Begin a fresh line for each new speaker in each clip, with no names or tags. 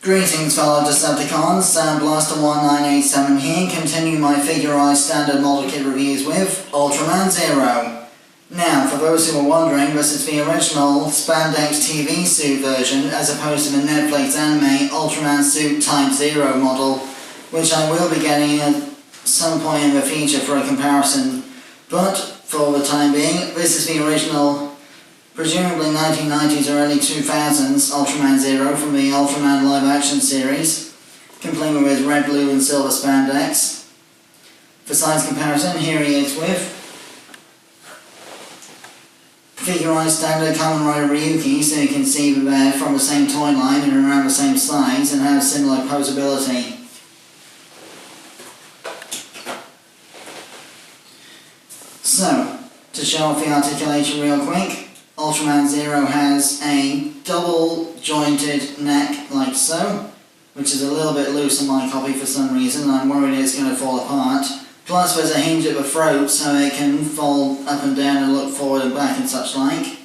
Greetings fellow Decepticons, Blaster1987 here, continuing my figurized standard model kit reviews with Ultraman Zero. Now, for those who are wondering, this is the original spandex TV suit version as opposed to the Netflix anime Ultraman suit Type Zero model, which I will be getting at some point in the future for a comparison. But, for the time being, this is the original, presumably 1990s or early 2000s Ultraman Zero from the Ultraman live-action series, complete with his red, blue and silver spandex. For size comparison, here he is with figurized standard Kamen Rider Ryuki, so you can see that they're from the same toy line and around the same size and have similar posability. So, to show off the articulation real quick, Ultraman Zero has a double jointed neck like so, which is a little bit loose on my copy for some reason, and I'm worried it's going to fall apart. Plus there's a hinge at the throat so it can fold up and down and look forward and back and such like.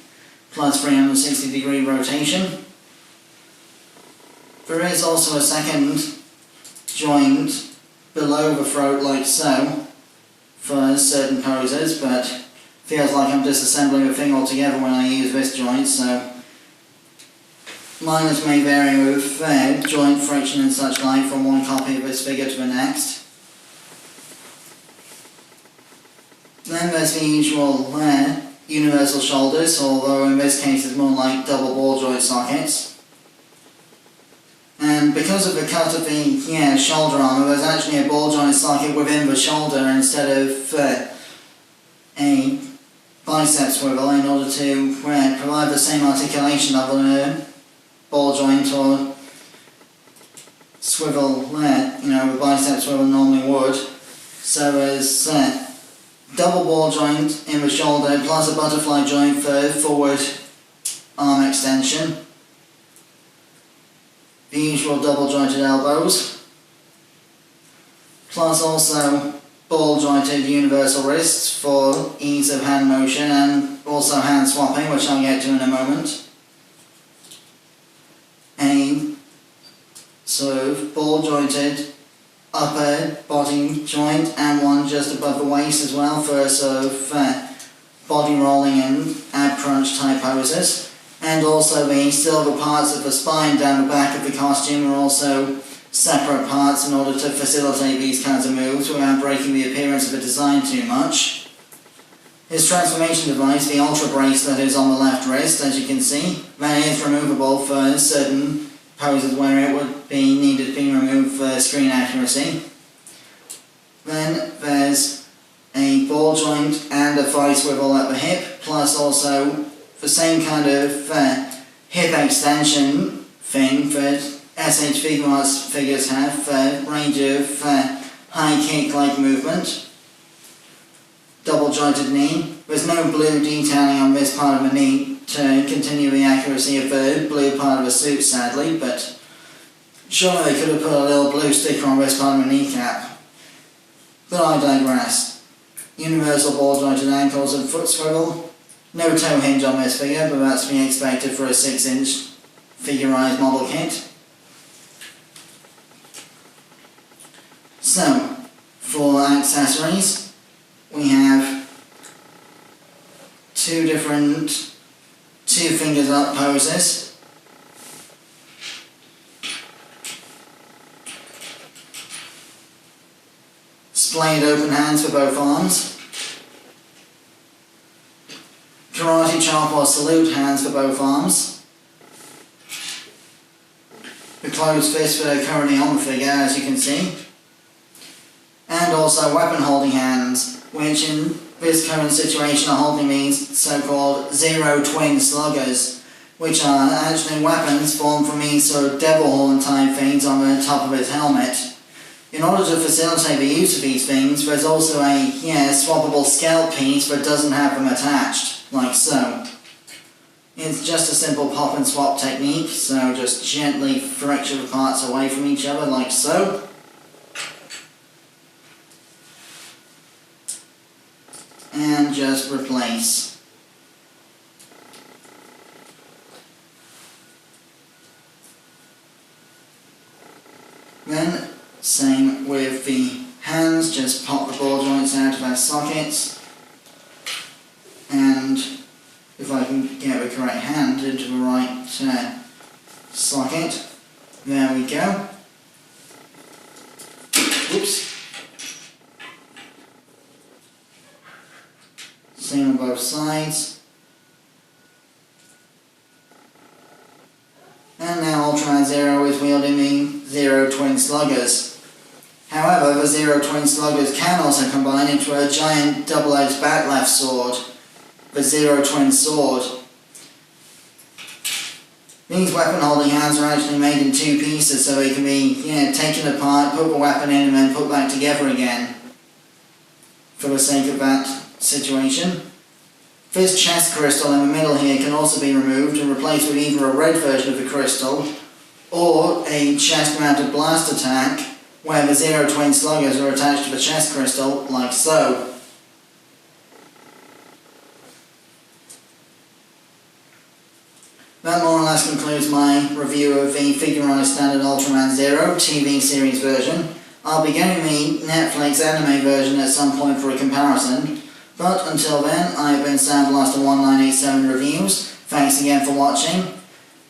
Plus 360-degree rotation. There is also a second joint below the throat like so for certain poses, but feels like I'm disassembling the thing altogether when I use this joint, so mileage may vary with joint friction and such like from one copy of this figure to the next. Then there's the usual universal shoulders, although in this case it's more like double ball joint sockets. And because of the cut of the shoulder armour, there's actually a ball joint socket within the shoulder instead of a bicep swivel in order to provide the same articulation of a ball joint or swivel, the bicep swivel normally would. So there's double ball joint in the shoulder plus a butterfly joint for forward arm extension. The usual double jointed elbows. Plus also ball jointed universal wrists for ease of hand motion and also hand swapping, which I'll get to in a moment. A sort of ball jointed upper body joint and one just above the waist as well for a sort of body rolling and ab crunch type poses. And also the silver parts of the spine down the back of the costume are also separate parts in order to facilitate these kinds of moves without breaking the appearance of the design too much. His transformation device, the Ultra Bracelet, is on the left wrist, as you can see. That is removable for certain poses where it would be needed to be removed for screen accuracy. Then there's a ball joint and a thigh swivel at the hip, plus also the same kind of hip extension thing that SH Figuarts figures have for range of high kick-like movement. Double jointed knee. There's no blue detailing on this part of the knee to continue the accuracy of the blue part of the suit, sadly, but surely they could have put a little blue sticker on this part of the kneecap. But I digress. Universal ball jointed ankles and foot swivel. No toe hinge on this figure, but that's to be expected for a 6-inch figurized model kit. So, for accessories, we have two different 2 fingers up poses. Splayed open hands for both arms. Karate chop or salute hands for both arms. The closed fists that are currently on the figure, as you can see. And also weapon holding hands, which in this current situation are holding these so-called Zero Twin Sluggers, which are actually weapons formed from these sort of devil horn type things on the top of his helmet. In order to facilitate the use of these things, there's also a swappable scalp piece that doesn't have them attached, like so. It's just a simple pop and swap technique, so just gently friction the parts away from each other, like so. And just replace. Then, same with the hands, just pop the ball joints out of their sockets, and if I can get the correct hand into the right socket, there we go. Oops. Same on both sides. And now Ultraman Zero is wielding the Zero Twin Sluggers. However, the Zero Twin Sluggers can also combine into a giant double-edged bat-left sword, the Zero Twin Sword. These weapon-holding hands are actually made in two pieces, so they can be taken apart, put the weapon in, and then put back together again, for the sake of that situation. This chest crystal in the middle here can also be removed and replaced with either a red version of the crystal or a chest-mounted blast attack where the Zero Twin Sluggers are attached to the chest crystal, like so. That more or less concludes my review of the figurized Standard Ultraman Zero TV series version. I'll be getting the Netflix anime version at some point for a comparison. But until then, I've been Soundblaster1987 Reviews. Thanks again for watching,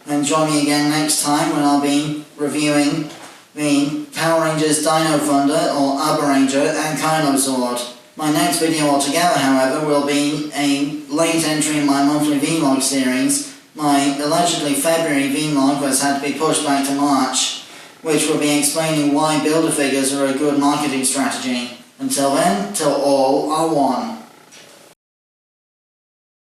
and join me again next time when I'll be reviewing the Power Rangers Dino Thunder or Uber Ranger and Kylo Zord. My next video altogether, however, will be a late entry in my monthly vlog series, my allegedly February vlog that's had to be pushed back to March, which will be explaining why Build-A-Figures are a good marketing strategy. Until then, till all are one.